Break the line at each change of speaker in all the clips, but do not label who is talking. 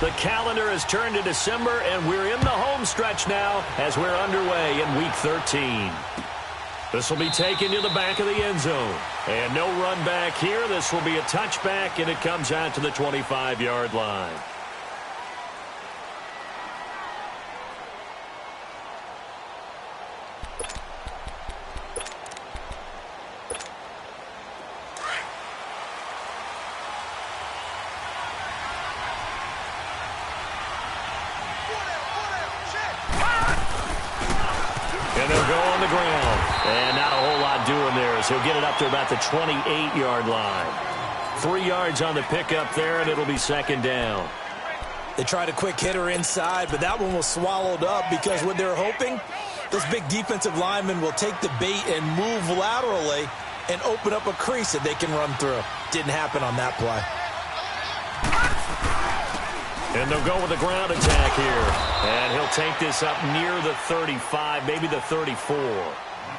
The calendar has turned to December, and we're in the home stretch now as we're underway in Week 13. This will be taken to the back of the end zone. And no run back here. This will be a touchback, and it comes out to the 25-yard line. And they'll go on the ground. And not a whole lot doing there as he'll get it up to about the 28-yard line. 3 yards on the pickup there, and it'll be second down.
They tried a quick hitter inside, but that one was swallowed up because what they're hoping, this big defensive lineman will take the bait and move laterally and open up a crease that they can run through. Didn't happen on that play.
And they'll go with a ground attack here. And he'll take this up near the 35, maybe the 34.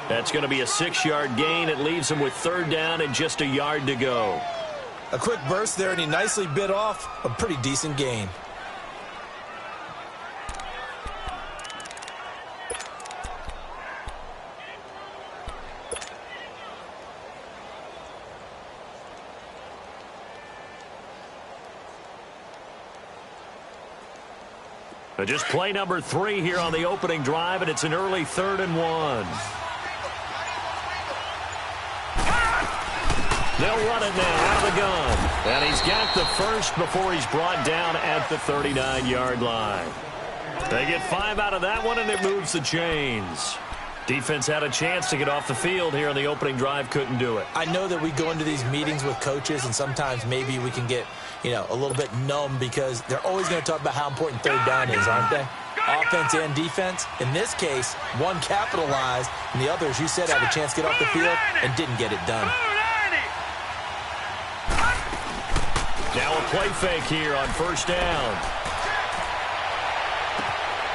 That's going to be a 6-yard gain. It leaves him with third down and just a yard to go.
A quick burst there, and he nicely bit off a pretty decent gain.
Just play number 3 here on the opening drive, and it's an early 3rd and 1. They'll run it now out of the gun. And he's got the first before he's brought down at the 39-yard line. They get 5 out of that one, and it moves the chains. Defense had a chance to get off the field here on the opening drive, couldn't do it.
I know that we go into these meetings with coaches, and sometimes maybe we can get, a little bit numb because they're always going to talk about how important third down is, aren't they? Offense and defense. In this case, one capitalized, and the other, as you said, had a chance to get off the field and didn't get it done.
Now a play fake here on first down.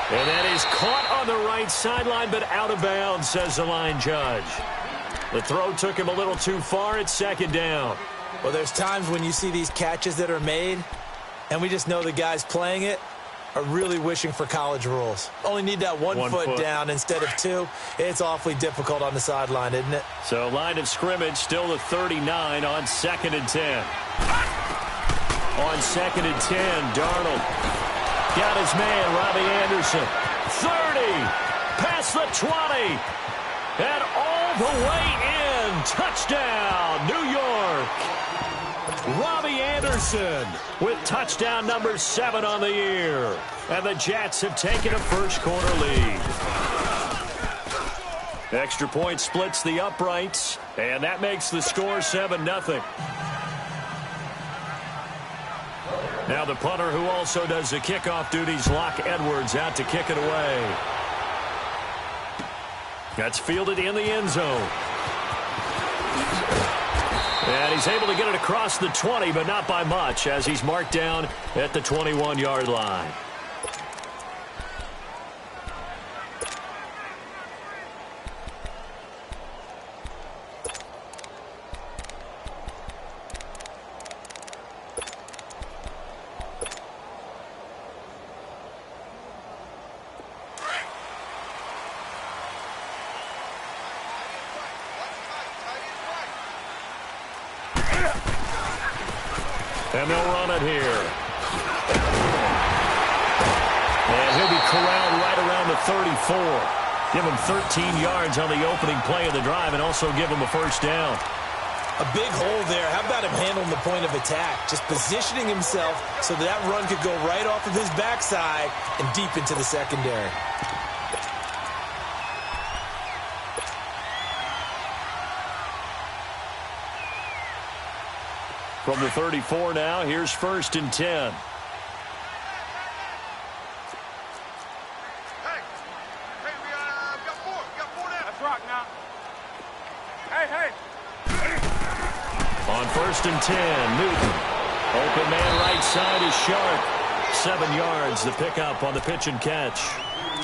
And that is caught on the right sideline, but out of bounds, says the line judge. The throw took him a little too far. It's second down.
Well, there's times when you see these catches that are made, and we just know the guys playing it are really wishing for college rules. Only need that one foot down instead of 2. It's awfully difficult on the sideline, isn't it?
So line of scrimmage, still the 39 on 2nd and 10. On 2nd and 10, Darnold got his man, Robbie Anderson. 30, past the 20, and all the way in. Touchdown, New York. Robbie Anderson with touchdown number 7 on the year. And the Jets have taken a first-quarter lead. Extra point splits the uprights, and that makes the score 7-0. Now the punter, who also does the kickoff duties, Locke Edwards, out to kick it away. That's fielded in the end zone. And he's able to get it across the 20, but not by much, as he's marked down at the 21-yard line. And they'll run it here. And he'll be corralled right around the 34. Give him 13 yards on the opening play of the drive and also give him a first down.
A big hole there. How about him handling the point of attack? Just positioning himself so that run could go right off of his backside and deep into the secondary.
From the 34 now, here's 1st and 10.
Hey, we got 4. We got 4 now. That's rock now. Hey.
On 1st and 10, Newton. Open man right side is Sharp. 7 yards, the pickup on the pitch and catch.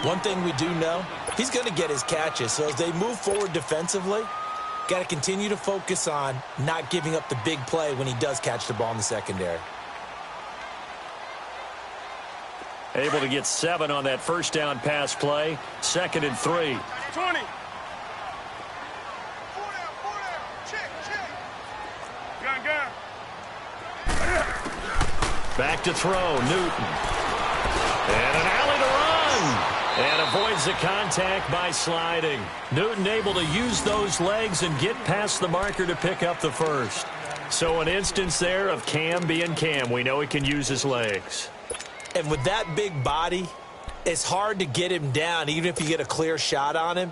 One thing we do know, he's going to get his catches. So as they move forward defensively, got to continue to focus on not giving up the big play when he does catch the ball in the secondary.
Able to get 7 on that first down pass play. 2nd and 3.
20. 4 down. Check. Gun.
Back to throw. Newton. And an alley to run. And avoids the contact by sliding. Newton able to use those legs and get past the marker to pick up the first. So an instance there of Cam being Cam. We know he can use his legs.
And with that big body, it's hard to get him down, even if you get a clear shot on him.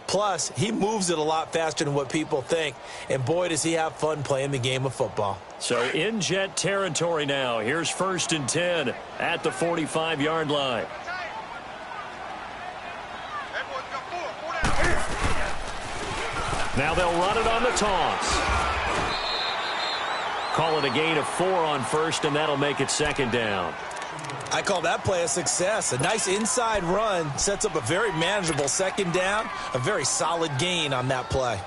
Plus, he moves it a lot faster than what people think. And boy, does he have fun playing the game of football. So
in Jet territory now. Here's 1st and 10 at the 45-yard line. Now they'll run it on the toss. Call it a gain of 4 on 1st, and that'll make it 2nd down.
I call that play a success. A nice inside run sets up a very manageable 2nd down. A very solid gain on that play.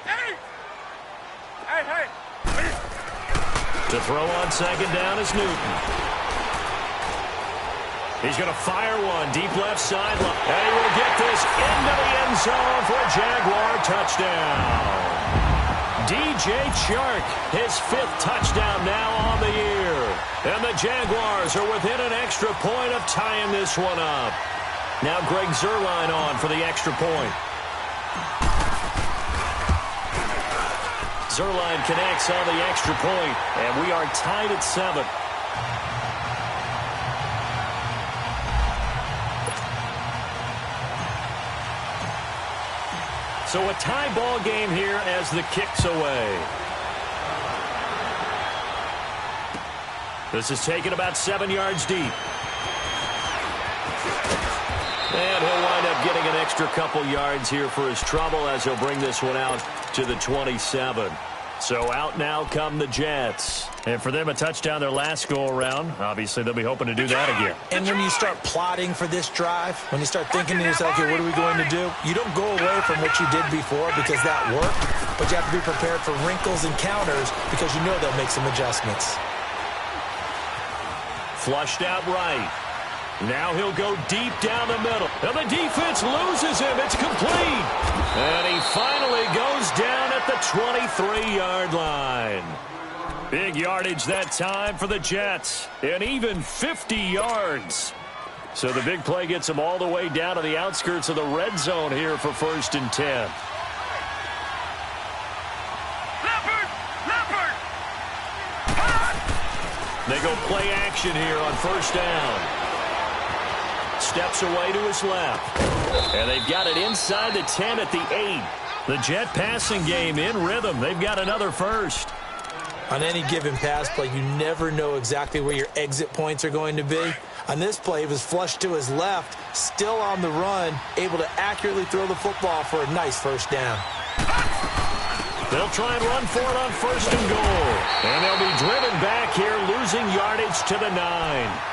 Hey.
To throw on 2nd down is Newton. He's going to fire one deep left sideline. And he will get this into the end zone for a Jaguar touchdown. DJ Chark, his 5th touchdown now on the year. And the Jaguars are within an extra point of tying this one up. Now Greg Zuerlein on for the extra point. Zuerlein connects on the extra point, and we are tied at 7. So a tie ball game here as the kick's away. This is taken about 7 yards deep. And he'll wind up getting an extra couple yards here for his trouble as he'll bring this one out to the 27. So out now come the Jets. And for them, a touchdown their last go-around. Obviously, they'll be hoping to do that again.
And when you start plotting for this drive, when you start thinking to yourself, okay, what are we going to do? You don't go away from what you did before because that worked, but you have to be prepared for wrinkles and counters because you know they'll make some adjustments.
Flushed out right. Now he'll go deep down the middle. And the defense loses him. It's complete. And he finally goes down at the 23-yard line. Big yardage that time for the Jets. And even 50 yards. So the big play gets them all the way down to the outskirts of the red zone here for 1st and 10. They go play action here on 1st down. Steps away to his left. And they've got it inside the 10 at the 8. The Jet passing game in rhythm. They've got another first.
On any given pass play, you never know exactly where your exit points are going to be. On this play, he was flushed to his left, still on the run, able to accurately throw the football for a nice 1st down.
They'll try and run for it on 1st and goal. And they'll be driven back here, losing yardage to the 9.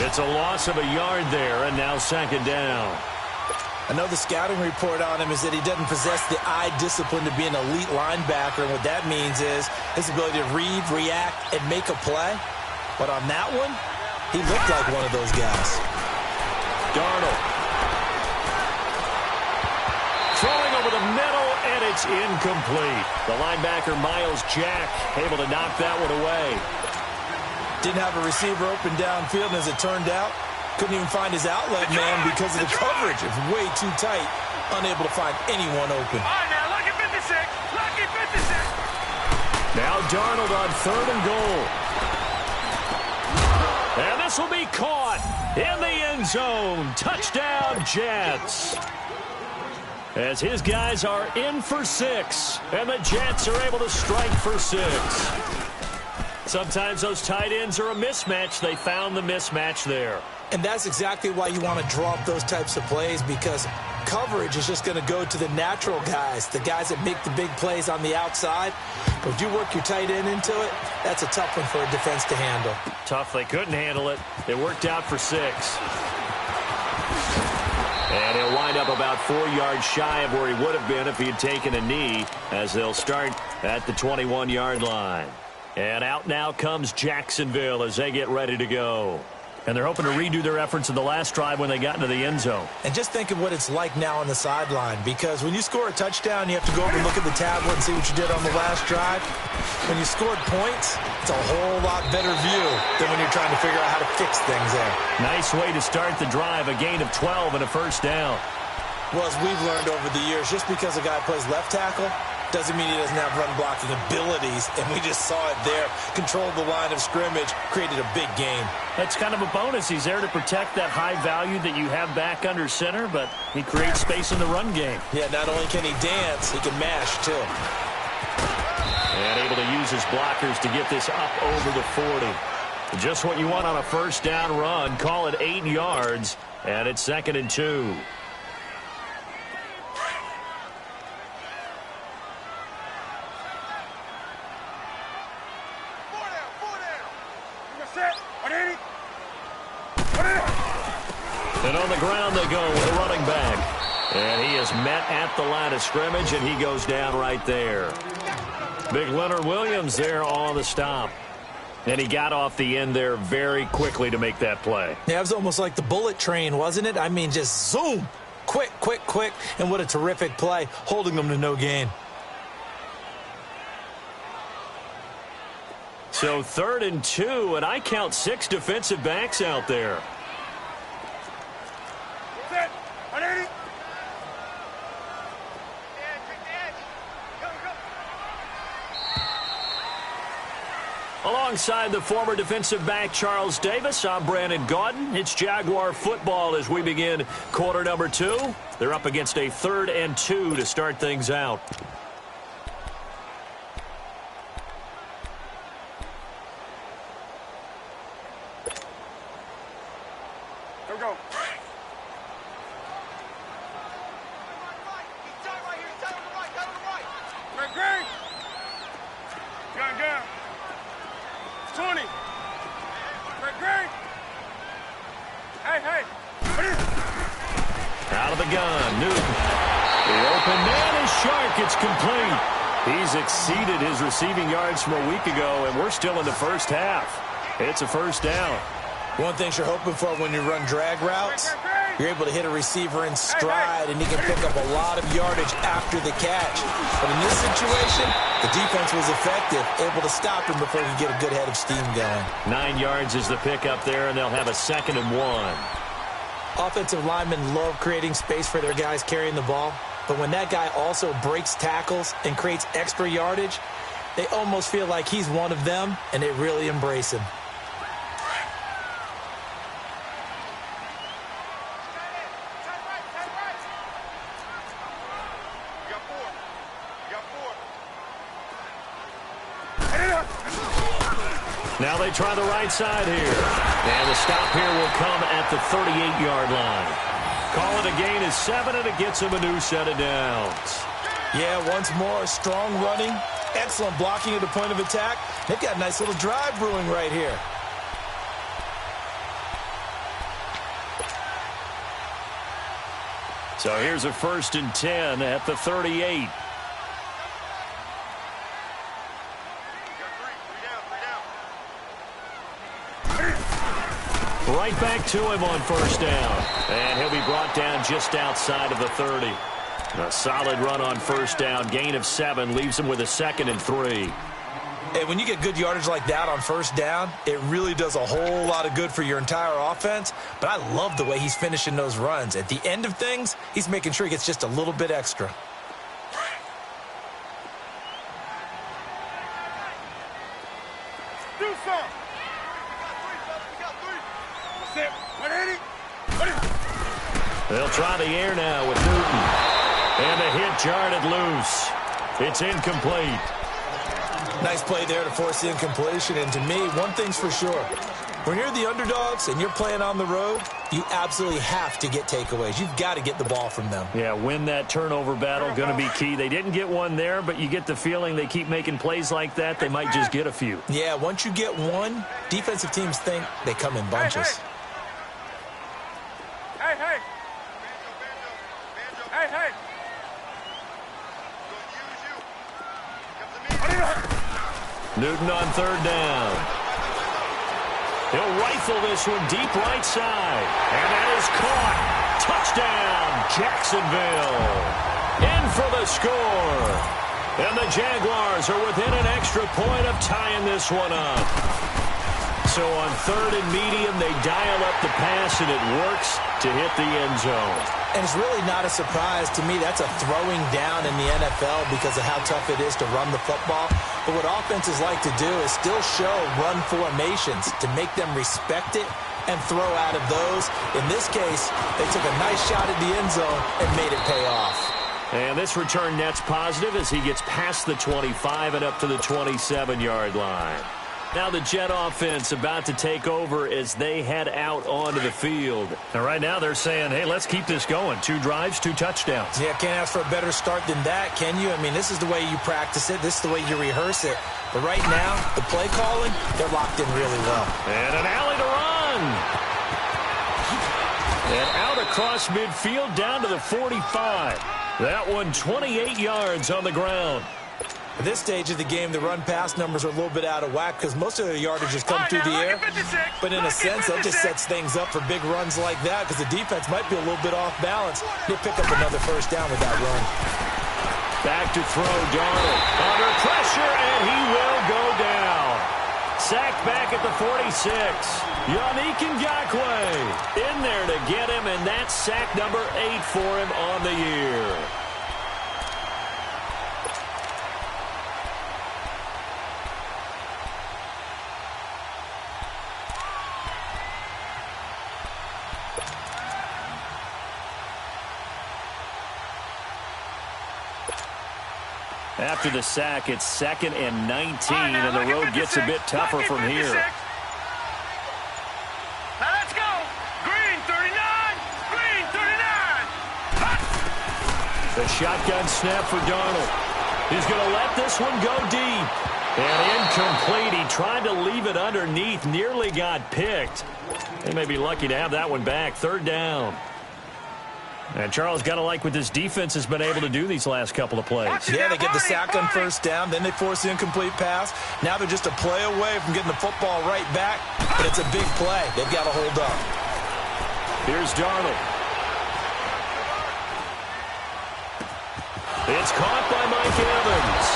It's a loss of a yard there, and now 2nd down.
I know the scouting report on him is that he doesn't possess the eye discipline to be an elite linebacker, and what that means is his ability to read, react, and make a play. But on that one, he looked like one of those guys.
Darnold. Throwing over the middle, and it's incomplete. The linebacker, Miles Jack, able to knock that one away.
Didn't have a receiver open downfield, and as it turned out, couldn't even find his outlet man because of the coverage. It was way too tight, unable to find anyone open.
All right, now, lucky 56. Lucky 56.
Now Darnold on 3rd and goal. And this will be caught in the end zone. Touchdown, Jets. As his guys are in for 6, and the Jets are able to strike for 6. Sometimes those tight ends are a mismatch. They found the mismatch there.
And that's exactly why you want to draw up those types of plays, because coverage is just going to go to the natural guys, the guys that make the big plays on the outside. But if you work your tight end into it, that's a tough one for a defense to handle.
Tough. They couldn't handle it. It worked out for 6. And he'll wind wind up about 4 yards shy of where he would have been if he had taken a knee, as they'll start at the 21-yard line. And out now comes Jacksonville as they get ready to go.
And they're hoping to redo their efforts in the last drive when they got into the end zone.
And just think of what it's like now on the sideline, because when you score a touchdown, you have to go over and look at the tablet and see what you did on the last drive. When you scored points, it's a whole lot better view than when you're trying to figure out how to fix things there.
Nice way to start the drive, a gain of 12 and a first down.
Well, as we've learned over the years, just because a guy plays left tackle doesn't mean he doesn't have run-blocking abilities, and we just saw it there. Controlled the line of scrimmage, created a big gain.
That's kind of a bonus. He's there to protect that high value that you have back under center, but he creates space in the run game.
Yeah, not only can he dance, he can mash, too.
And able to use his blockers to get this up over the 40. Just what you want on a first down run. Call it 8 yards, and it's 2nd and 2. And on the ground they go with a running back. And he is met at the line of scrimmage, and he goes down right there. Big Leonard Williams there on the stop. And he got off the end there very quickly to make that play.
Yeah, it was almost like the bullet train, wasn't it? I mean, just zoom. Quick, quick, quick. And what a terrific play, holding them to no gain.
So 3rd and 2, and I count 6 defensive backs out there. Alongside the former defensive back Charles Davis, I'm Brandon Gaudin. It's Jaguar football as we begin quarter number 2. They're up against a 3rd and 2 to start things out.
Here we go. Greg. Gun. 20. Greg. Hey.
Out of the gun, Newton. The open man is Shark. It's complete. He's exceeded his receiving yards from a week ago, and we're still in the first half. It's a first down.
One thing you're hoping for when you run drag routes, you're able to hit a receiver in stride, and he can pick up a lot of yardage after the catch. But in this situation, the defense was effective, able to stop him before he could get a good head of steam going.
9 yards is the pickup there, and they'll have a 2nd and 1.
Offensive linemen love creating space for their guys carrying the ball, but when that guy also breaks tackles and creates extra yardage, they almost feel like he's one of them, and they really embrace him.
Now they try the right side here. And the stop here will come at the 38-yard line. Call it a gain of 7, and it gets him a new set of downs.
Yeah, once more, strong running, excellent blocking at the point of attack. They've got a nice little drive brewing right here.
So here's a 1st and 10 at the 38. Right back to him on first down. And he'll be brought down just outside of the 30. A solid run on first down. Gain of 7 leaves him with a 2nd and 3.
Hey, when you get good yardage like that on first down, it really does a whole lot of good for your entire offense. But I love the way he's finishing those runs. At the end of things, he's making sure he gets just a little bit extra.
Do some.
They'll try the air now with Newton. And the hit jarred loose. It's incomplete.
Nice play there to force the incompletion. And to me, one thing's for sure. When you're the underdogs and you're playing on the road, you absolutely have to get takeaways. You've got to get the ball from them.
Yeah, win that turnover battle, going to be key. They didn't get one there, but you get the feeling they keep making plays like that, they might just get a few.
Yeah, once you get one, defensive teams think they come in bunches.
Hey.
Newton on third down. He'll rifle this one deep right side. And that is caught. Touchdown, Jacksonville. In for the score. And the Jaguars are within an extra point of tying this one up. So on third and medium, they dial up the pass, and it works to hit the end zone.
And it's really not a surprise to me. That's a throwing down in the NFL because of how tough it is to run the football. But what offenses like to do is still show run formations to make them respect it and throw out of those. In this case, they took a nice shot at the end zone and made it pay off.
And this return net's positive as he gets past the 25 and up to the 27-yard line. Now the Jet offense about to take over as they head out onto the field.
And right now they're saying, hey, let's keep this going. 2 drives, 2 touchdowns.
Yeah, can't ask for a better start than that, can you? I mean, this is the way you practice it. This is the way you rehearse it. But right now, the play calling, they're locked in really well.
And an alley to run. And out across midfield down to the 45. That one 28 yards on the ground.
At this stage of the game, the run-pass numbers are a little bit out of whack because most of their yardage has come through the air. But in a sense, that just sets things up for big runs like that because the defense might be a little bit off balance. They pick up another first down with that run.
Back to throw, Darnold. Under pressure, and he will go down. Sacked back at the 46. Yannick Ngakoue in there to get him, and that's sack number 8 for him on the year. After the sack, it's 2nd and 19, and the road gets a bit tougher from here.
Now let's go. Green 39. Green 39.
The shotgun snap for Darnold. He's going to let this one go deep. And incomplete. He tried to leave it underneath, nearly got picked. They may be lucky to have that one back. 3rd down. And Charles, got to like what this defense has been able to do these last couple of plays.
Yeah, they get the sack on first down, then they force the incomplete pass. Now they're just a play away from getting the football right back, but it's a big play. They've got to hold up.
Here's Darnold. It's caught by Mike Evans.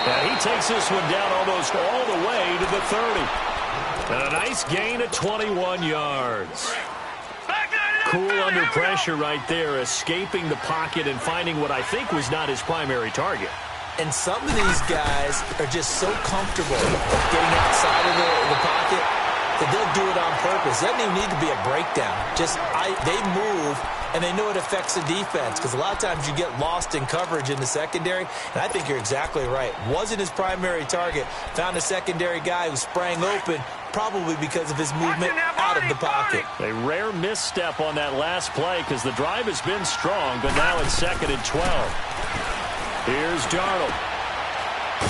And he takes this one down almost all the way to the 30. And a nice gain of 21 yards. Cool under pressure right there, escaping the pocket and finding what I think was not his primary target.
And some of these guys are just so comfortable getting outside of the pocket that they'll do it on purpose. It doesn't even need to be a breakdown. They move, and they know it affects the defense because a lot of times you get lost in coverage in the secondary, and I think you're exactly right. Wasn't his primary target. Found a secondary guy who sprang open, probably because of his movement out of the pocket.
A rare misstep on that last play because the drive has been strong, but now it's 2nd and 12. Here's Darnold.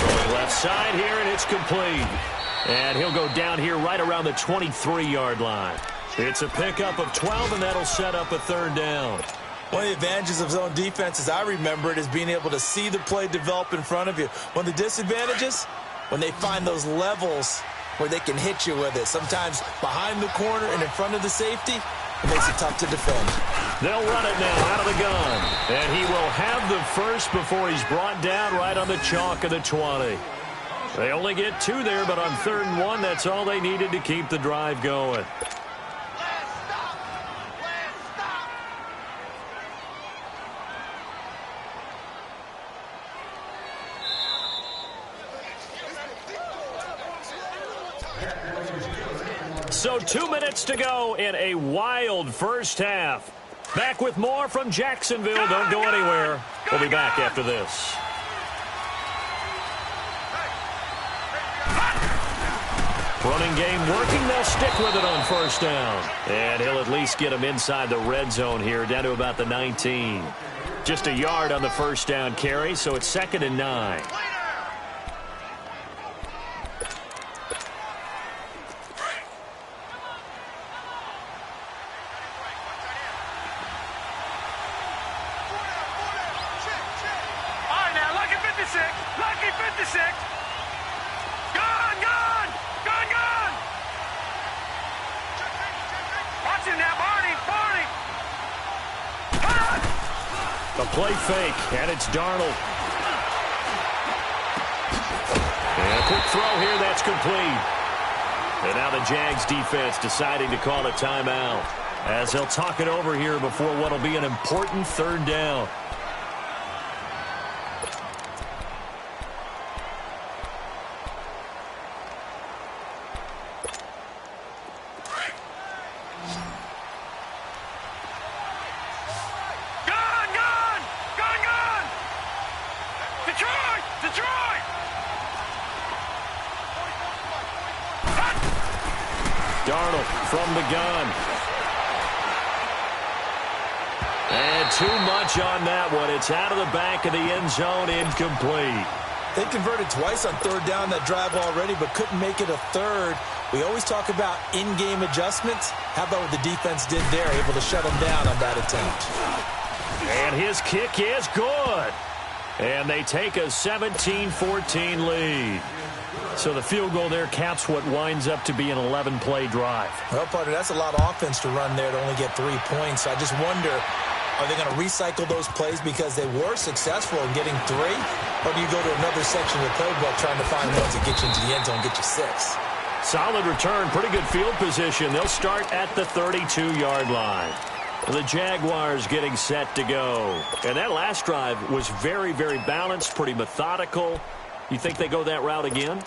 Going left side here, and it's complete. And he'll go down here right around the 23-yard line. It's a pickup of 12, and that'll set up a 3rd down.
One of the advantages of zone defense, as I remember it, is being able to see the play develop in front of you. One of the disadvantages, when they find those levels where they can hit you with it. Sometimes behind the corner and in front of the safety, it makes it tough to defend.
They'll run it now out of the gun. And he will have the first before he's brought down right on the chalk of the 20. They only get 2 there, but on 3rd and 1, that's all they needed to keep the drive going. So 2 minutes to go in a wild first half. Back with more from Jacksonville. Don't go anywhere. We'll be back after this. Running game working. They'll stick with it on 1st down. And he'll at least get him inside the red zone here, down to about the 19. Just a yard on the 1st down carry, so it's 2nd and 9.
Lucky 56. Go!
A play fake, and it's Darnold. And a quick throw here, that's complete. And now the Jags defense deciding to call a timeout, as they'll talk it over here before what will be an important third down. Darnold from the gun. And too much on that one. It's out of the back of the end zone, incomplete.
They converted twice on third down that drive already, but couldn't make it a third. We always talk about in-game adjustments. How about what the defense did there, able to shut them down on that attempt?
And his kick is good. And they take a 17-14 lead. So the field goal there caps what winds up to be an 11-play drive.
Well, partner, that's a lot of offense to run there to only get 3 points. I just wonder, are they going to recycle those plays because they were successful in getting 3? Or do you go to another section of the playbook trying to find ones that get you into the end zone and get you 6?
Solid return, pretty good field position. They'll start at the 32-yard line. The Jaguars getting set to go. And that last drive was very, very balanced, pretty methodical. You think they go that route again?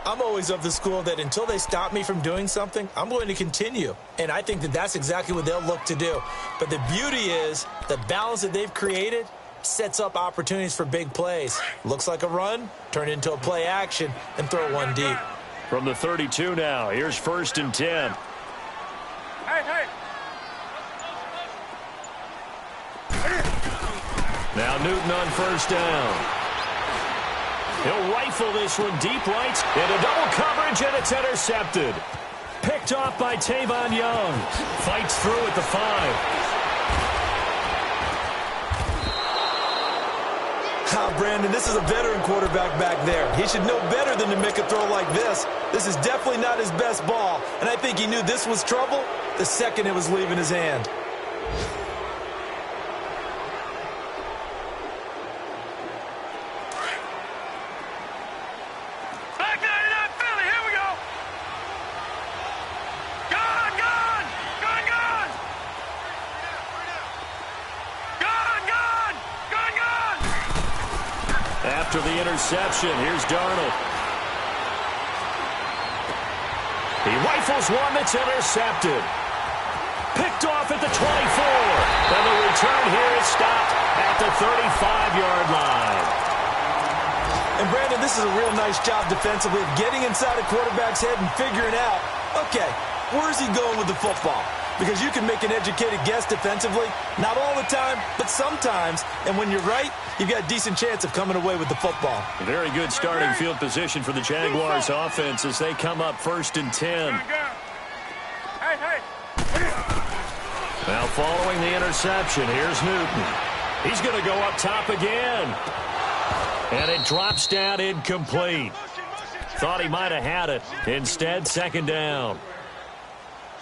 I'm always of the school that until they stop me from doing something, I'm going to continue. And I think that that's exactly what they'll look to do. But the beauty is the balance that they've created sets up opportunities for big plays. Looks like a run, turn it into a play action, and throw one deep.
From the 32 now, here's 1st and 10.
Hey.
Now Newton on 1st down. He'll rifle this one deep right into double coverage, and it's intercepted. Picked off by Tavon Young. Fights through at the 5.
Brandon, this is a veteran quarterback back there. He should know better than to make a throw like this. This is definitely not his best ball, and I think he knew this was trouble the second it was leaving his hand.
After the interception, here's Darnold. He rifles one that's intercepted. Picked off at the 24. And the return here is stopped at the 35-yard line.
And, Brandon, this is a real nice job defensively of getting inside a quarterback's head and figuring out, okay, where's he going with the football? Because you can make an educated guess defensively. Not all the time, but sometimes. And when you're right, you've got a decent chance of coming away with the football.
A very good starting field position for the Jaguars offense as they come up 1st and 10.
Hey.
Now following the interception, here's Newton. He's going to go up top again. And it drops down incomplete. Thought he might have had it. Instead, 2nd down.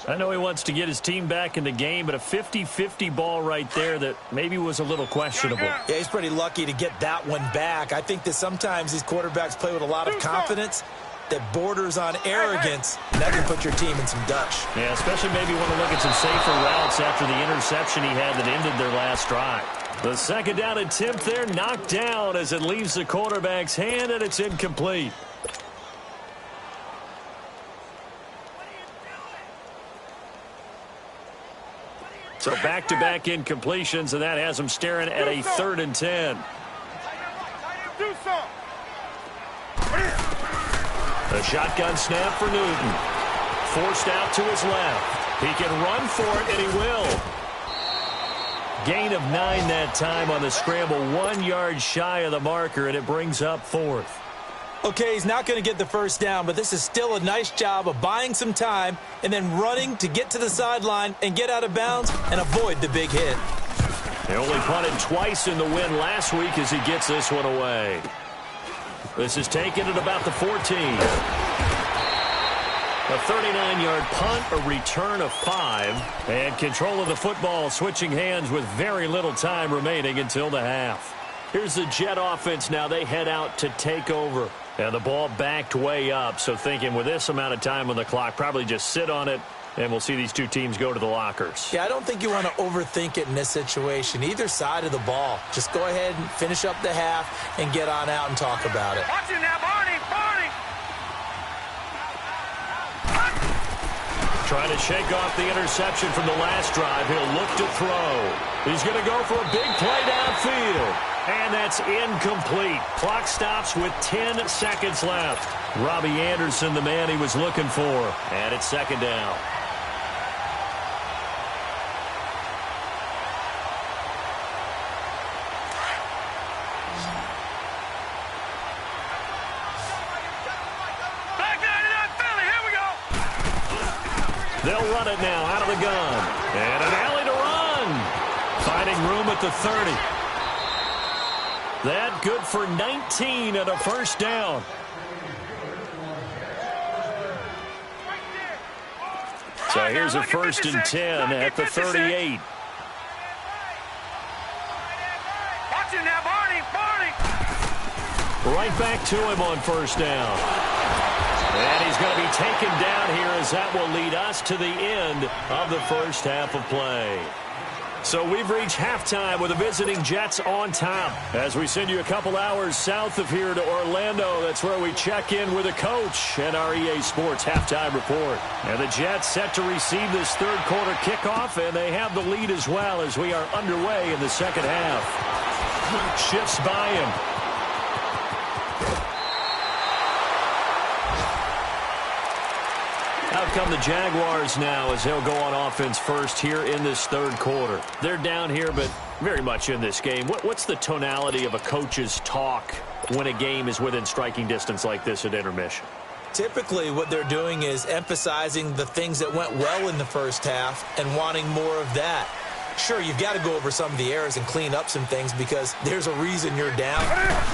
I know he wants to get his team back in the game, but a 50-50 ball right there that maybe was a little questionable.
Yeah, he's pretty lucky to get that one back. I think that sometimes these quarterbacks play with a lot of confidence that borders on arrogance, and that can put your team in some Dutch.
Yeah, especially maybe want to look at some safer routes after the interception he had that ended their last drive. The 2nd down attempt there knocked down as it leaves the quarterback's hand, and it's incomplete. So back-to-back incompletions, and that has them staring at a 3rd and 10.
Do some.
The shotgun snap for Newton. Forced out to his left. He can run for it, and he will. Gain of 9 that time on the scramble. 1 yard shy of the marker, and it brings up 4th.
Okay, he's not going to get the 1st down, but this is still a nice job of buying some time and then running to get to the sideline and get out of bounds and avoid the big hit.
They only punted twice in the win last week as he gets this one away. This is taken at about the 14.
A 39-yard punt, a return of 5, and control of the football switching hands with very little time remaining until the half. Here's the Jet offense now. They head out to take over. And the ball backed way up, so thinking with this amount of time on the clock, probably just sit on it, and we'll see these two teams go to the lockers.
Yeah, I don't think you want to overthink it in this situation. Either side of the ball. Just go ahead and finish up the half and get on out and talk about it.
Watch it now, Barney! Barney!
Trying to shake off the interception from the last drive. He'll look to throw. He's going to go for a big play downfield. And that's incomplete. Clock stops with 10 seconds left. Robbie Anderson, the man he was looking for. And it's second down. They'll run it now out of the gun. And an alley to run. Finding room at the 30. That good for 19 and a first down. So here's a 1st and 10 at the 38.
Watch it now, Barney! Barney!
Right back to him on first down. And he's going to be taken down here as that will lead us to the end of the first half of play. So we've reached halftime with the visiting Jets on top. As we send you a couple hours south of here to Orlando, that's where we check in with a coach and our EA Sports halftime report. And the Jets set to receive this third quarter kickoff, and they have the lead as well as we are underway in the second half. Shifts by him. Out come the Jaguars now as they'll go on offense first here in this third quarter. They're down here, but very much in this game. What's the tonality of a coach's talk when a game is within striking distance like this at intermission?
Typically, what they're doing is emphasizing the things that went well in the first half and wanting more of that. Sure, you've got to go over some of the errors and clean up some things because there's a reason you're down.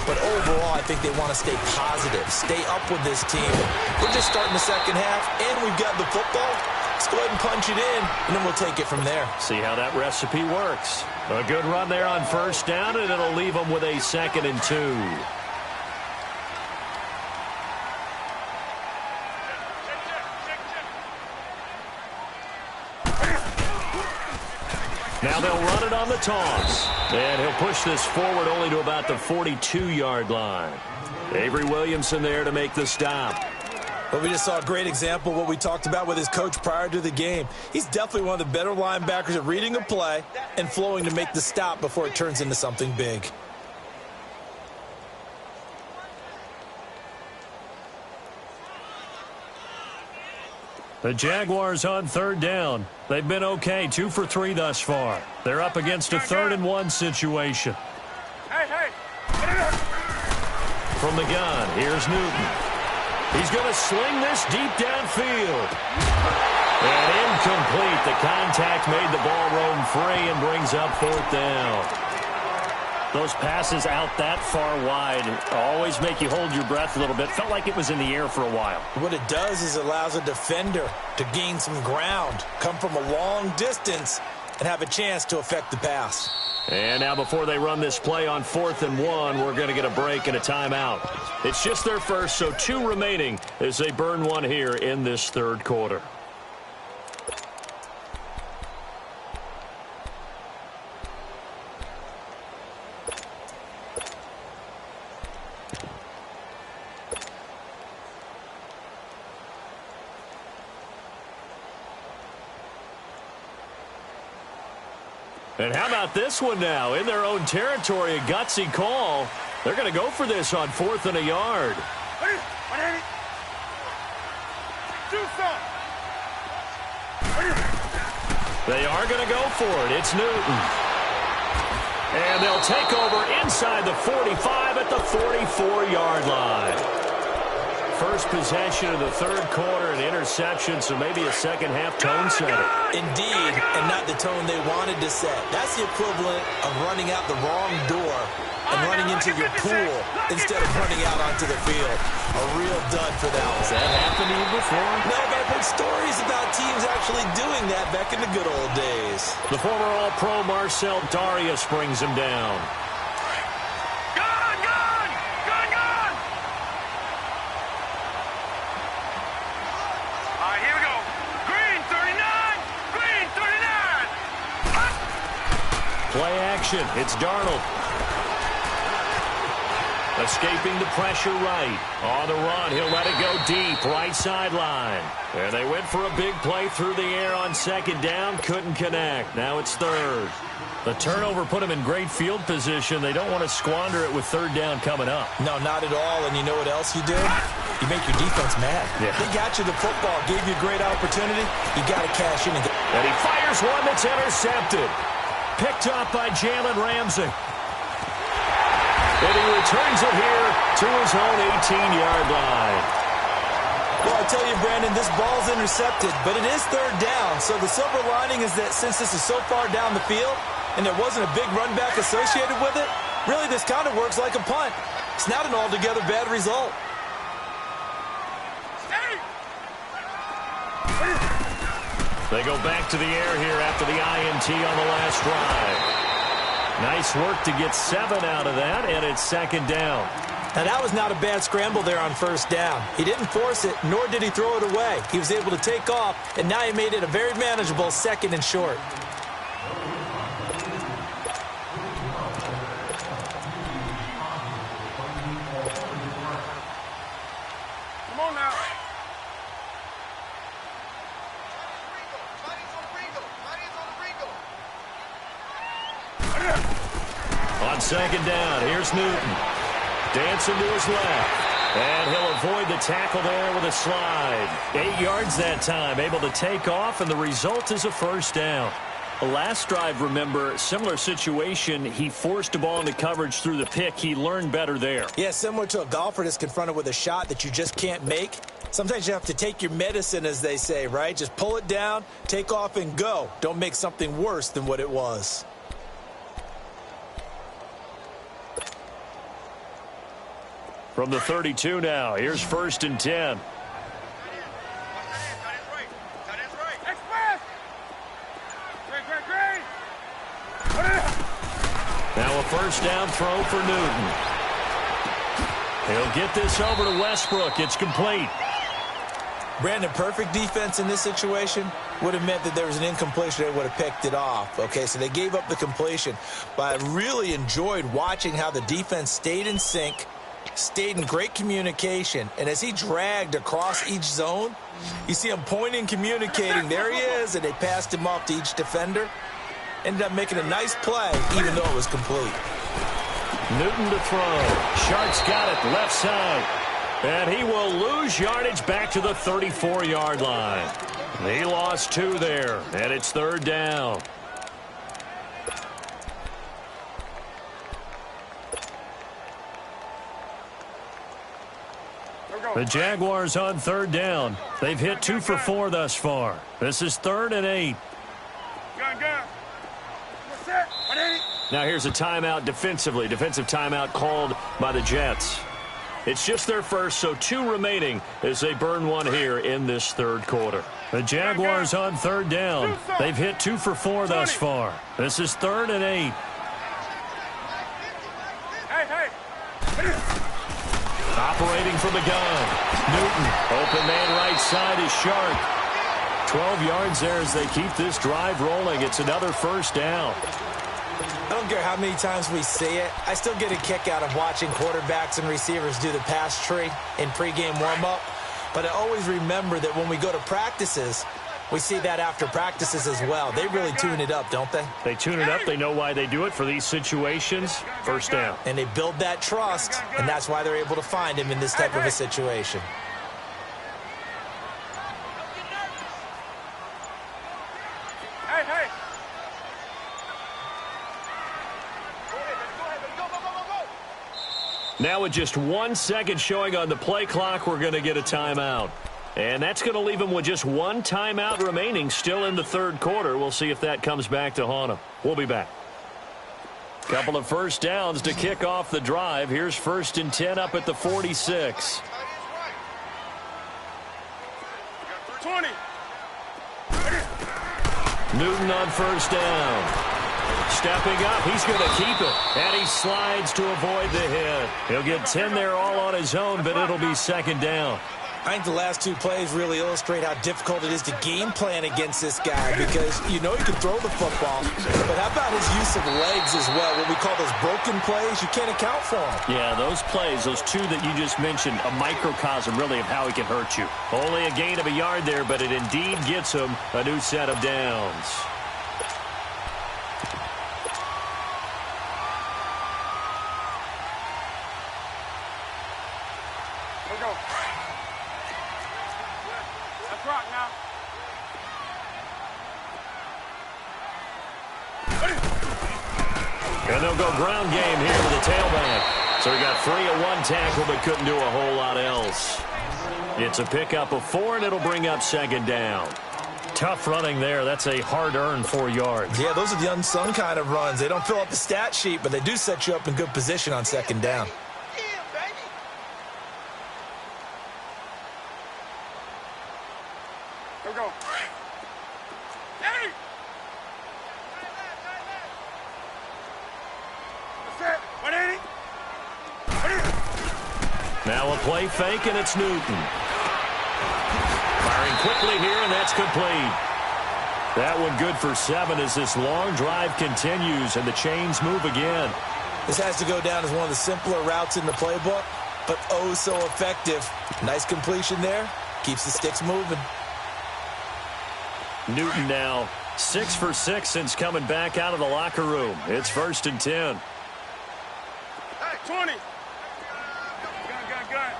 But overall, I think they want to stay positive, stay up with this team. We're just starting the second half, and we've got the football. Let's go ahead and punch it in, and then we'll take it from there.
See how that recipe works. A good run there on first down, and it'll leave them with a 2nd and 2. Now they'll run it on the toss. And he'll push this forward only to about the 42-yard line. Avery Williamson there to make the stop.
Well, we just saw a great example of what we talked about with his coach prior to the game. He's definitely one of the better linebackers at reading a play and flowing to make the stop before it turns into something big.
The Jaguars on third down. They've been okay, 2 for 3 thus far. They're up against a 3rd and 1 situation.
Hey!
From the gun, here's Newton. He's going to sling this deep downfield. And incomplete. The contact made the ball roam free and brings up 4th down.
Those passes out that far wide always make you hold your breath a little bit. Felt like it was in the air for a while.
What it does is it allows a defender to gain some ground, come from a long distance, and have a chance to affect the pass.
And now before they run this play on 4th and 1, we're going to get a break and a timeout. It's just their first, so 2 remaining as they burn one here in this third quarter. And how about this one now? In their own territory, a gutsy call. They're going to go for this on 4th and a yard. They are going to go for it. It's Newton. And they'll take over inside the 45 at the 44-yard line. First possession of the third quarter, an interception, so maybe a second-half tone setter.
Indeed, and not the tone they wanted to set. That's the equivalent of running out the wrong door and running into into your pool instead of running out onto the field. A real dud for that one.
Has that happened to you before?
No, but I've heard stories about teams actually doing that back in the good old days.
The former All-Pro Marcel Darius brings him down. Play action. It's Darnold. Escaping the pressure right. On the run, he'll let it go deep. Right sideline. And they went for a big play through the air on second down. Couldn't connect. Now it's third. The turnover put him in great field position. They don't want to squander it with third down coming up.
No, not at all. And you know what else you do? You make your defense mad.
Yeah.
They got you the football, gave you a great opportunity. You got to cash in.
And he fires one that's intercepted. Picked up by Jalen Ramsey. And he returns it here to his own 18-yard line.
Well, I tell you, Brandon, this ball's intercepted, but it is third down. So the silver lining is that since this is so far down the field and there wasn't a big run back associated with it, really this kind of works like a punt. It's not an altogether bad result.
They go back to the air here after the INT on the last drive. Nice work to get 7 out of that, and it's second down.
Now, that was not a bad scramble there on first down. He didn't force it, nor did he throw it away. He was able to take off, and now he made it a very manageable second and short.
Come on now.
On second down, here's Newton. Dancing to his left. And he'll avoid the tackle there with a slide. 8 yards that time, able to take off, and the result is a first down. The last drive, remember, similar situation. He forced a ball into coverage through the pick. He learned better there.
Yeah, similar to a golfer that's confronted with a shot that you just can't make. Sometimes you have to take your medicine, as they say, right? Just pull it down, take off, and go. Don't make something worse than what it was.
From the 32 now, here's first and 10. Now a first down throw for Newton. He'll get this over to Westbrook. It's complete.
Brandon, perfect defense in this situation would have meant that there was an incompletion. They would have picked it off. Okay, so they gave up the completion. But I really enjoyed watching how the defense stayed in sync, stayed in great communication, and as he dragged across each zone, you see him pointing, communicating. There he is, and they passed him off to each defender. Ended up making a nice play, even though it was complete.
Newton to throw. Shark's got it left side. And he will lose yardage back to the 34-yard line. He lost 2 there, and it's third down. The Jaguars on third down. They've hit 2 for 4 thus far. This is 3rd and 8. Now here's a timeout defensively. Defensive timeout called by the Jets. It's just their first, so 2 remaining as they burn 1 here in this third quarter. The Jaguars on third down. They've hit 2 for 4 thus far. This is 3rd and 8. Operating from the gun. Newton. Open man right side is Shark. 12 yards there as they keep this drive rolling. It's another first down.
I don't care how many times we see it. I still get a kick out of watching quarterbacks and receivers do the pass tree in pregame warm-up. But I always remember that when we go to practices, we see that after practices as well. They really tune it up, don't they?
They tune it up. They know why they do it for these situations. First down.
And they build that trust, and that's why they're able to find him in this type of a situation.
Now with just 1 second showing on the play clock, we're going to get a timeout. And that's going to leave them with just 1 timeout remaining still in the third quarter. We'll see if that comes back to haunt them. We'll be back. Couple of first downs to kick off the drive. Here's 1st and 10 up at the 46.
20.
Newton on 1st down. Stepping up, he's going to keep it. And he slides to avoid the hit. He'll get 10 there all on his own, but it'll be 2nd down.
I think the last 2 plays really illustrate how difficult it is to game plan against this guy because you know he can throw the football, but how about his use of legs as well? What we call those broken plays, you can't account for them.
Yeah, those plays, those 2 that you just mentioned, a microcosm really of how he can hurt you. Only a gain of a yard there, but it indeed gets him a new set of downs.
Let's go. Let's rock now.
And they'll go ground game here with the tailback. So he got free of 1 tackle, but couldn't do a whole lot else. It's a pickup of 4, and it'll bring up 2nd down. Tough running there. That's a hard-earned 4 yards.
Yeah, those are the unsung kind of runs. They don't fill up the stat sheet, but they do set you up in good position on 2nd down.
Here we go. Hey! That's it. 180.
Now a play fake, and it's Newton. Firing quickly here, and that's complete. That one good for 7 as this long drive continues, and the chains move again.
This has to go down as one of the simpler routes in the playbook, but oh so effective. Nice completion there. Keeps the sticks moving.
Newton now 6 for 6 since coming back out of the locker room. It's 1st and 10.
Hey, 20. Gun.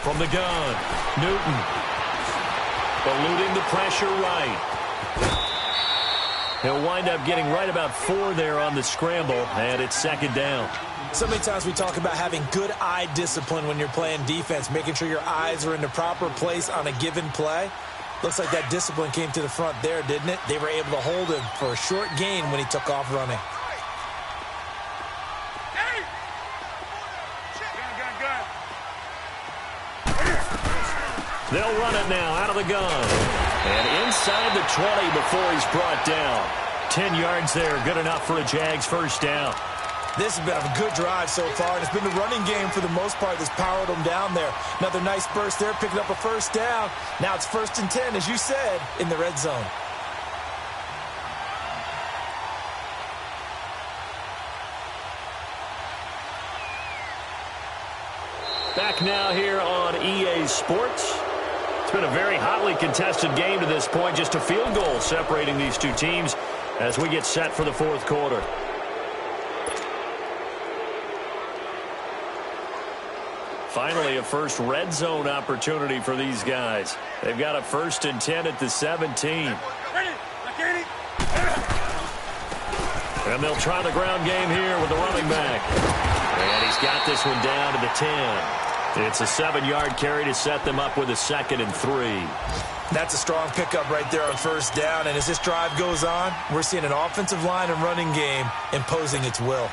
From the gun, Newton eluding the pressure right. He'll wind up getting right about 4 there on the scramble, and it's 2nd down.
So many times we talk about having good eye discipline when you're playing defense, making sure your eyes are in the proper place on a given play. Looks like that discipline came to the front there, didn't it? They were able to hold him for a short gain when he took off running.
Hey! Gun.
They'll run it now out of the gun. And inside the 20 before he's brought down. 10 yards there, good enough for a Jags 1st down.
This has been a good drive so far, and it's been the running game for the most part that's powered them down there. Another nice burst there, picking up a 1st down. Now it's 1st and 10, as you said, in the red zone.
Back now here on EA Sports. It's been a very hotly contested game to this point. Just a field goal separating these 2 teams as we get set for the 4th quarter. Finally, a first red zone opportunity for these guys. They've got a 1st and 10 at the 17. And they'll try the ground game here with the running back. And he's got this one down to the 10. It's a 7-yard carry to set them up with a 2nd and 3.
That's a strong pickup right there on 1st down. And as this drive goes on, we're seeing an offensive line and running game imposing its will.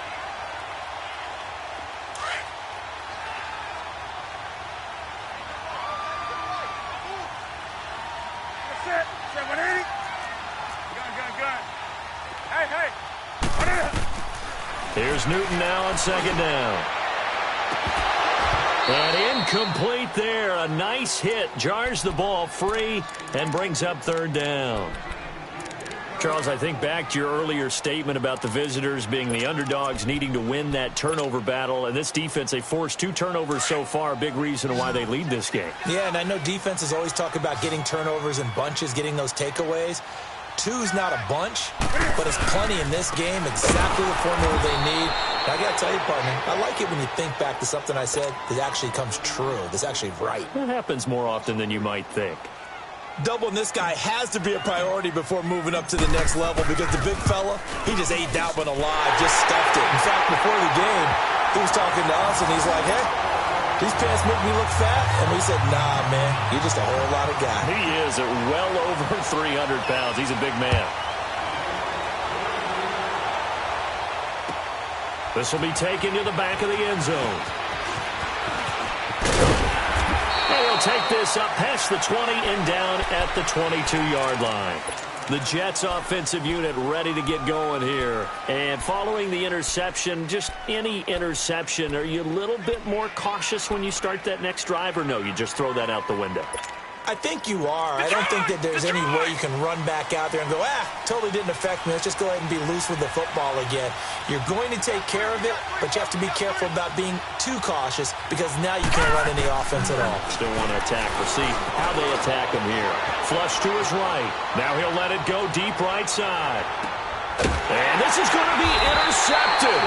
Here's Newton now on 2nd down. And incomplete there. A nice hit. Jars the ball free and brings up 3rd down. Charles, I think back to your earlier statement about the visitors being the underdogs, needing to win that turnover battle. And this defense, they forced 2 turnovers so far. A big reason why they lead this game.
Yeah, and I know defenses always talk about getting turnovers in bunches, getting those takeaways. 2's not a bunch, but it's plenty in this game. Exactly the formula they need. And I got to tell you, partner, I like it when you think back to something I said that actually comes true. That's actually right.
That happens more often than you might think.
Doubling this guy has to be a priority before moving up to the next level because the big fella, he just ate that one alive, just stuffed it. In fact, before the game, he was talking to us, and he's like, hey, these pants make me look fat. And we said, nah, man, you're just a whole lot of guy.
He is at well over 300 pounds. He's a big man. This will be taken to the back of the end zone. And he'll take this up past the 20 and down at the 22-yard line. The Jets offensive unit ready to get going here. And following the interception, just any interception, are you a little bit more cautious when you start that next drive, or no, you just throw that out the window?
I think you are. I don't think that there's any way you can run back out there and go, totally didn't affect me. Let's just go ahead and be loose with the football again. You're going to take care of it, but you have to be careful about being too cautious because now you can't run any offense at all.
Still want to attack. We'll see how they attack him here. Flush to his right. Now he'll let it go deep right side. And this is going to be intercepted.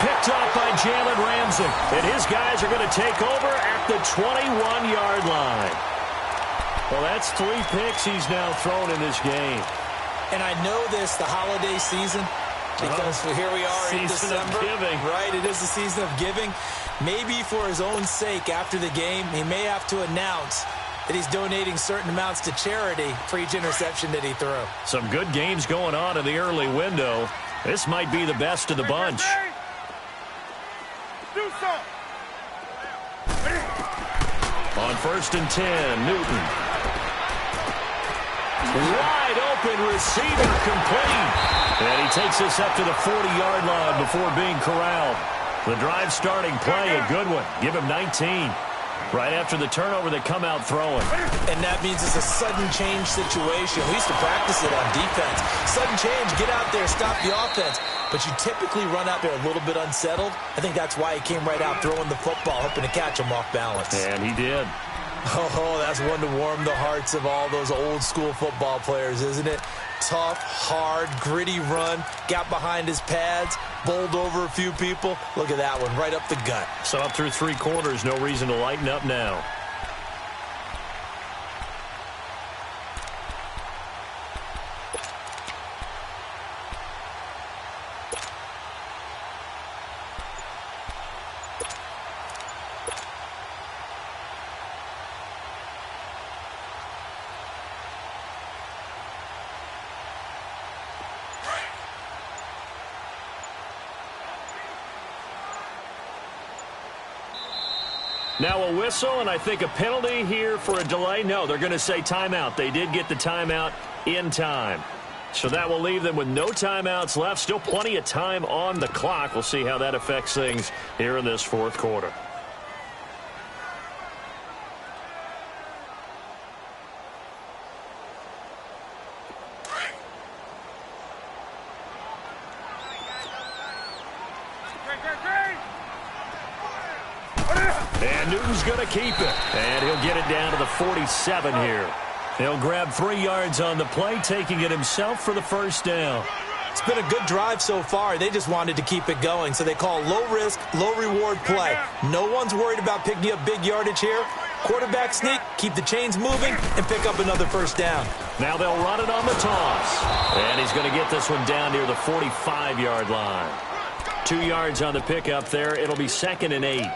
Picked off by Jalen Ramsey. And his guys are going to take over at the 21-yard line. Well, that's 3 picks he's now thrown in this game.
And I know this, the holiday season, because here we are in December.
Season of giving.
Right, it is the season of giving. Maybe for his own sake after the game, he may have to announce that he's donating certain amounts to charity for each interception that he threw.
Some good games going on in the early window. This might be the best of the bunch. On 1st and 10, Newton. Wide open receiver complete. And he takes this up to the 40-yard line before being corralled. The drive starting play, a good one. Give him 19. Right after the turnover, they come out throwing.
And that means it's a sudden change situation. We used to practice it on defense. Sudden change, get out there, stop the offense. But you typically run out there a little bit unsettled. I think that's why he came right out throwing the football, hoping to catch him off balance.
And he did.
Oh, that's one to warm the hearts of all those old-school football players, isn't it? Tough, hard, gritty run, got behind his pads, bowled over a few people. Look at that one, right up the gut.
So up through 3 quarters, no reason to lighten up now. Now a whistle, and I think a penalty here for a delay. No, they're going to say timeout. They did get the timeout in time. So that will leave them with no timeouts left. Still plenty of time on the clock. We'll see how that affects things here in this 4th quarter. And Newton's going to keep it. And he'll get it down to the 47 here. He'll grab 3 yards on the play, taking it himself for the 1st down.
It's been a good drive so far. They just wanted to keep it going, so they call low-risk, low-reward play. No one's worried about picking up big yardage here. Quarterback sneak, keep the chains moving, and pick up another 1st down.
Now they'll run it on the toss. And he's going to get this one down near the 45-yard line. 2 yards on the pickup there. It'll be 2nd and 8.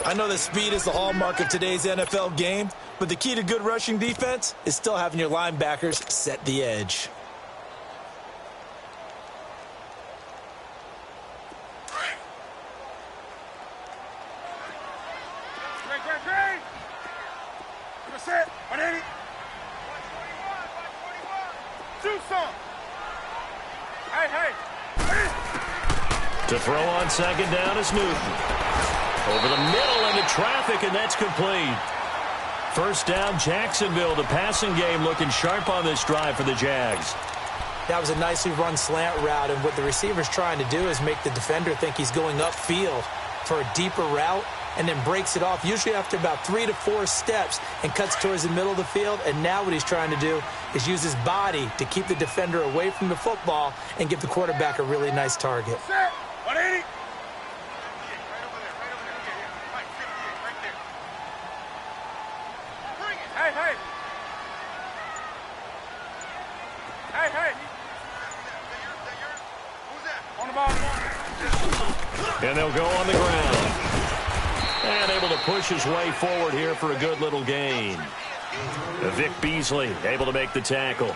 I know that speed is the hallmark of today's NFL game, but the key to good rushing defense is still having your linebackers set the edge.
Great. Set. 180. Do some. Hey.
To throw on 2nd down is Newton. Over the middle into traffic, and that's complete. 1st down, Jacksonville. The passing game looking sharp on this drive for the Jags.
That was a nicely run slant route, and what the receiver's trying to do is make the defender think he's going upfield for a deeper route, and then breaks it off, usually after about 3 to 4 steps, and cuts towards the middle of the field. And now what he's trying to do is use his body to keep the defender away from the football and give the quarterback a really nice target.
Set. 180. Hey. On the ball.
And they'll go on the ground. And able to push his way forward here for a good little gain. Vic Beasley able to make the tackle.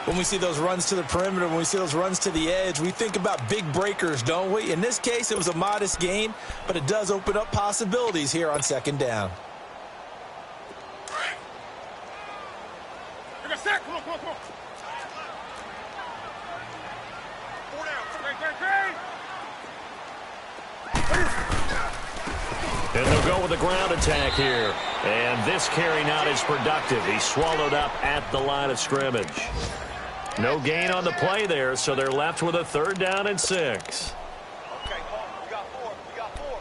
When we see those runs to the perimeter, when we see those runs to the edge, we think about big breakers, don't we? In this case, it was a modest gain, but it does open up possibilities here on second down.
Come on, come on, come on. 4 down.
And they'll go with the ground attack here. And this carry not as productive. He's swallowed up at the line of scrimmage. No gain on the play there, so they're left with a 3rd down and 6.
Okay, Paul, we got 4. We got 4.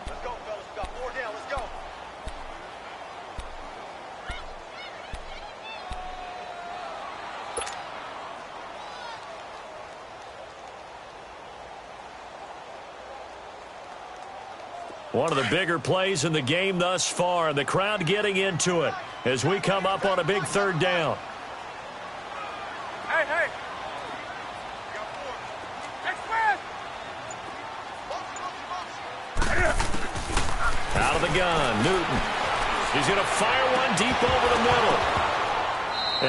Let's go, fellas. We got 4 down. Let's go.
One of the bigger plays in the game thus far. The crowd getting into it as we come up on a big 3rd down.
Hey, hey. We got 4. Express.
Out of the gun, Newton. He's going to fire one deep over the middle.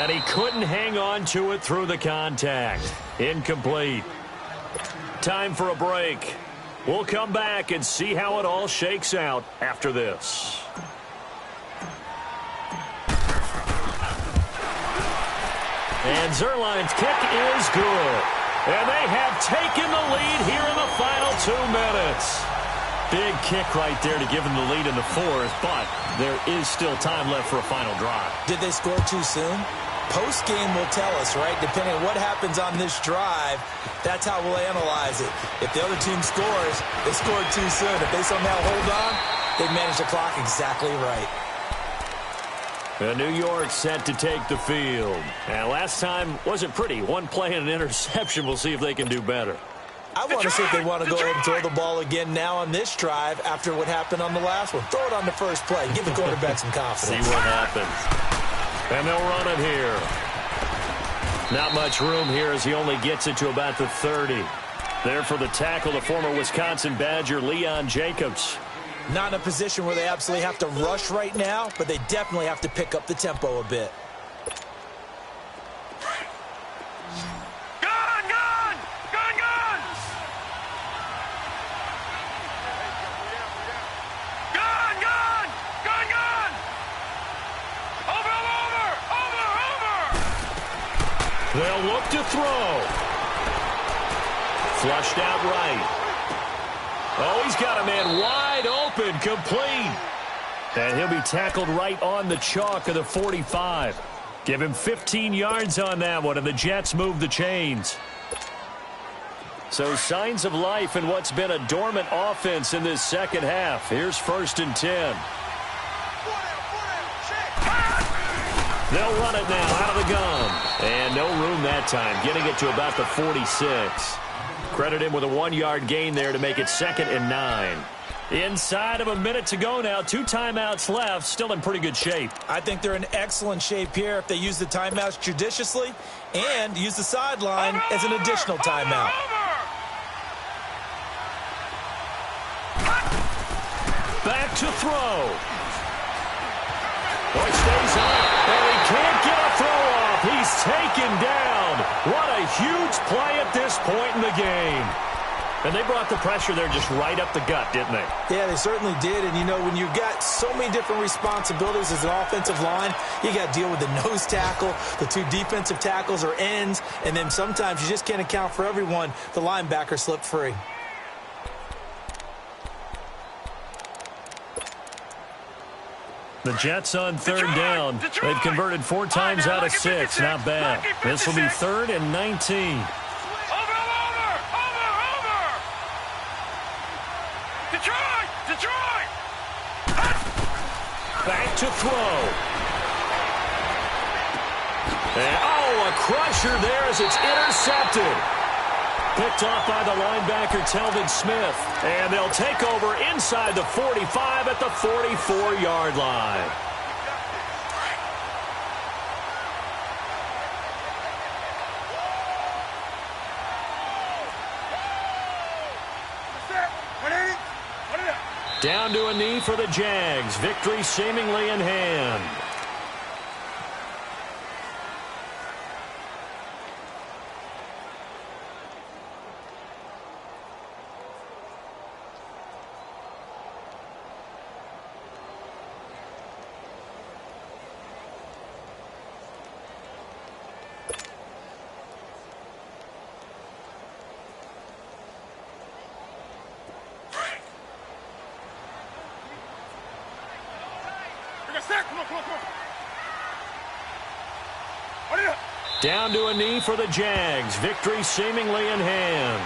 And he couldn't hang on to it through the contact. Incomplete. Time for a break. We'll come back and see how it all shakes out after this. And Zerline's kick is good. And they have taken the lead here in the final 2 minutes. Big kick right there to give them the lead in the 4th, but there is still time left for a final drive.
Did they score too soon? Post-game will tell us, right? Depending on what happens on this drive, that's how we'll analyze it. If the other team scores, they scored too soon. If they somehow hold on, they manage the clock exactly right.
And New York set to take the field. And last time wasn't pretty. One play and an interception. We'll see if they can do better.
I want to see if they want to go ahead and throw the ball again now on this drive after what happened on the last one. Throw it on the first play. Give the quarterback some confidence.
See what happens. And they'll run it here. Not much room here as he only gets it to about the 30. There for the tackle, the former Wisconsin Badger, Leon Jacobs.
Not in a position where they absolutely have to rush right now, but they definitely have to pick up the tempo a bit.
Gun, gun! Gun, gun! Gun, gun! Gun, gun! Over, over! Over, over!
They'll look to throw. Flushed out right. Oh, he's got a man wide open, complete. And he'll be tackled right on the chalk of the 45. Give him 15 yards on that one, and the Jets move the chains. So signs of life in what's been a dormant offense in this second half. Here's 1st and 10. They'll run it now out of the gun. And no room that time, getting it to about the 46. Credit him with a 1-yard gain there to make it 2nd and 9. Inside of a minute to go now. 2 timeouts left. Still in pretty good shape.
I think they're in excellent shape here if they use the timeouts judiciously and use the sideline as an additional timeout.
Back to throw. Oh, he stays on. And he can't get a throw off. He's taken down. What a huge play at this point in the game. And they brought the pressure there just right up the gut, didn't they?
Yeah, they certainly did. And, you know, when you've got so many different responsibilities as an offensive line, you got to deal with the nose tackle, the 2 defensive tackles or ends, and then sometimes you just can't account for everyone. The linebacker slipped free.
The Jets on 3rd down. They've converted 4 times out of 6. Not bad. This will be 3rd and 19.
Detroit!
Back to throw. And, a crusher there as it's intercepted. Picked off by the linebacker, Telvin Smith. And they'll take over inside the 45 at the 44-yard line. Down to a knee for the Jags. Victory seemingly in hand.
Hurry up.
Down to a knee for the Jags. Victory seemingly in hand.